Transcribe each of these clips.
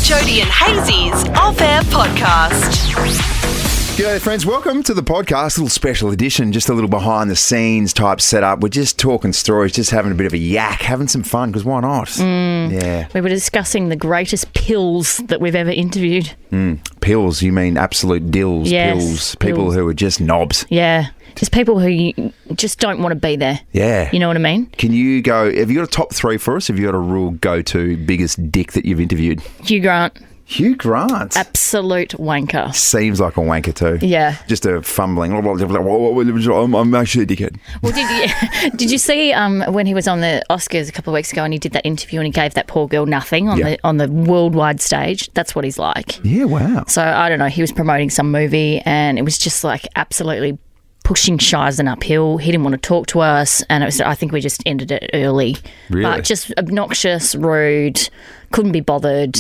Jodie and Hayesy Off-Air Podcast. G'day friends, welcome to the podcast, a little special edition, just a little behind the scenes type setup. We're just talking stories, just having a bit of a yak, having some fun, because why not? Yeah. We were discussing the greatest pills that we've ever interviewed. Pills, you mean absolute dills, Yes, pills, people pills. who are just knobs. Yeah. Just people who you just don't want to be there. Yeah. You know what I mean? Can you go, have you got a top three for us? Have you got a real go-to biggest dick that you've interviewed? Hugh Grant, Hugh Grant. absolute wanker. Seems like a wanker too. Yeah. Just a fumbling. I'm actually a dickhead. Well, did you see when he was on the Oscars a couple of weeks ago and he did that interview and he gave that poor girl nothing on the worldwide stage? That's what he's like. Yeah, wow. So I don't know. He was promoting some movie and it was just like absolutely pushing Shizen uphill. He didn't want to talk to us, and I think we just ended it early. Really? But just obnoxious, rude, couldn't be bothered.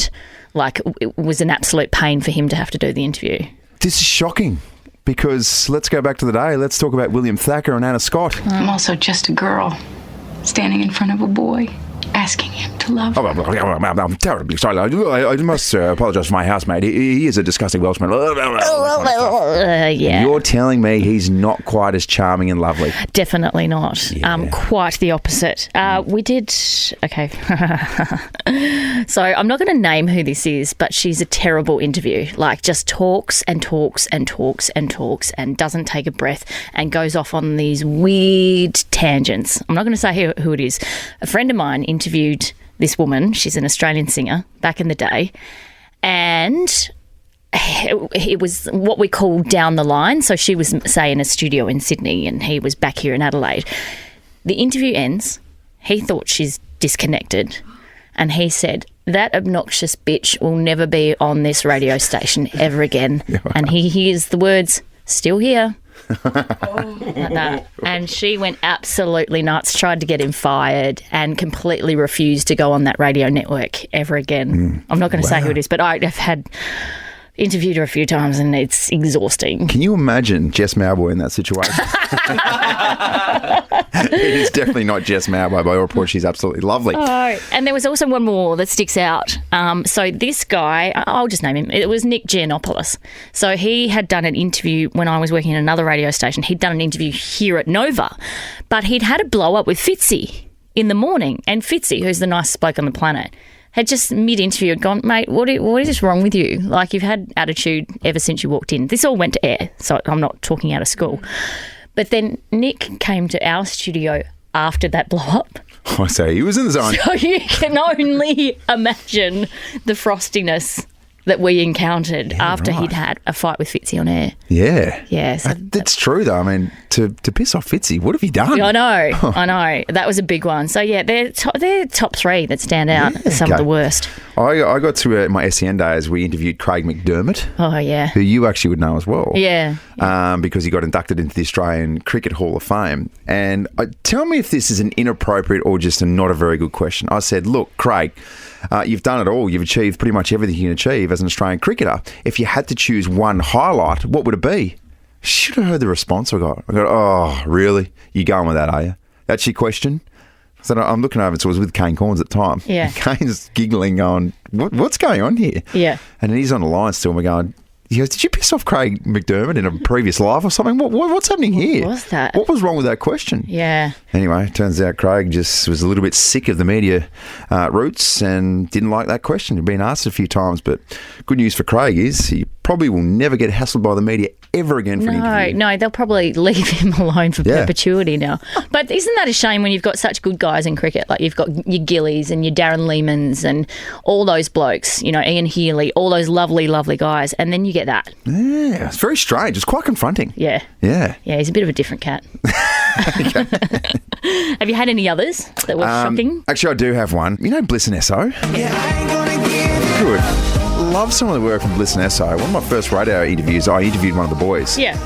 Like, it was an absolute pain for him to have to do the interview. This is shocking because let's go back to the day. Let's talk about William Thacker and Anna Scott. I'm also just a girl standing in front of a boy asking him to love her. I'm terribly sorry. I must apologise for my housemate. He is a disgusting Welshman. Yeah, You're telling me he's not quite as charming and lovely? definitely not. Yeah. Quite the opposite. We did... Okay. So I'm not going to name who this is, but she's a terrible interview. Like, just talks and talks and talks and talks and doesn't take a breath and goes off on these weird tangents. I'm not going to say who it is. A friend of mine interviewed this woman. She's an Australian singer back in the day. And it was what we call down the line. So she was, say, in a studio in Sydney and he was back here in Adelaide. The interview ends. He thought she's disconnected. And he said, that obnoxious bitch will never be on this radio station ever again. And he hears the words, still here. Like that. And she went absolutely nuts, tried to get him fired and completely refused to go on that radio network ever again. I'm not going to say who it is, but I've interviewed her a few times and it's exhausting. Can you imagine Jess Mauboy in that situation? It is definitely not Jess Mauboy. By all reports, she's absolutely lovely. Oh, and there was also one more that sticks out. So this guy, I'll just name him. It was Nick Giannopoulos. So he had done an interview when I was working in another radio station. He'd done an interview here at Nova, but he'd had a blow up with Fitzy in the morning. And Fitzy, who's the nicest bloke on the planet, had just mid-interview gone, mate, what is wrong with you? Like, you've had attitude ever since you walked in. This all went to air, so I'm not talking out of school. But then Nick came to our studio after that blow-up. I say he was in the zone. So you can only imagine the frostiness that we encountered after he'd had a fight with Fitzy on air. Yeah. Yeah. So That's true, though. I mean, to piss off Fitzy, what have you done? I know. That was a big one. So, yeah, they're top three that stand out as some of the worst. I got to my SEN days, we interviewed Craig McDermott, Oh, yeah. who you actually would know as well. Yeah. Because he got inducted into the Australian Cricket Hall of Fame. And tell me if this is an inappropriate or just not a very good question. I said, look, Craig, you've done it all. You've achieved pretty much everything you can achieve as an Australian cricketer. If you had to choose one highlight, what would it be? Should have heard the response I got. Oh, really? You going with that, are you? That's your question? So I'm looking over, so it was with Kane Corns at the time. Yeah. And Kane's giggling, going, what's going on here? Yeah. And he's on the line still, and we're going, he goes, did you piss off Craig McDermott in a previous life or something? What's happening here? What was that? What was wrong with that question? Yeah. Anyway, it turns out Craig just was a little bit sick of the media roots and didn't like that question. He'd been asked a few times, but good news for Craig is he probably will never get hassled by the media ever again for an interview. No, they'll probably leave him alone for perpetuity now. But isn't that a shame when you've got such good guys in cricket? Like, you've got your Gillies and your Darren Lehmans and all those blokes, you know, Ian Healy, all those lovely, lovely guys, and then you get that. Yeah, it's very strange. It's quite confronting. Yeah. Yeah. Yeah, he's a bit of a different cat. Have you had any others that were shocking? Actually, I do have one. You know Bliss and Esso? Good. Love some of the work from Bliss and Esso. One of my first radio interviews, I interviewed one of the boys. Yeah.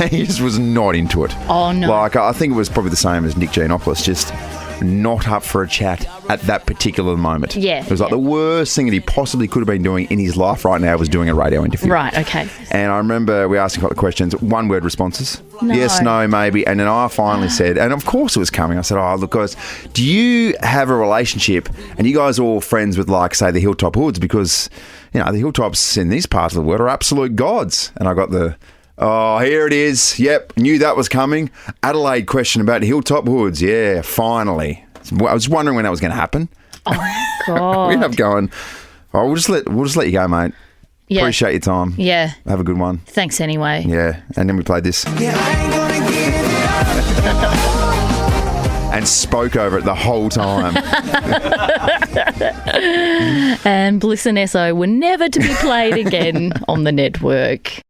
He just was not into it. Oh, no. Like, I think it was probably the same as Nick Giannopoulos, just not up for a chat at that particular moment. Yeah, It was like the worst thing that he possibly could have been doing in his life right now was doing a radio interview. Right, okay. And I remember we asked him a couple of questions, one-word responses. No. Yes, no, maybe. And then I finally said, and of course it was coming, I said, oh, look, guys, do you have a relationship and you guys are all friends with, like, say, the Hilltop Hoods? Because, you know, the Hilltops in these parts of the world are absolute gods. And I got the... Oh, here it is. Yep, knew that was coming. Adelaide question about Hilltop Hoods. Yeah, finally. I was wondering when that was going to happen. Oh, my God. We ended up going, oh, we'll just let you go, mate. Yeah. Appreciate your time. Yeah. Have a good one. Thanks anyway. Yeah, and then we played this. And spoke over it the whole time. And Bliss and Esso were never to be played again on the network.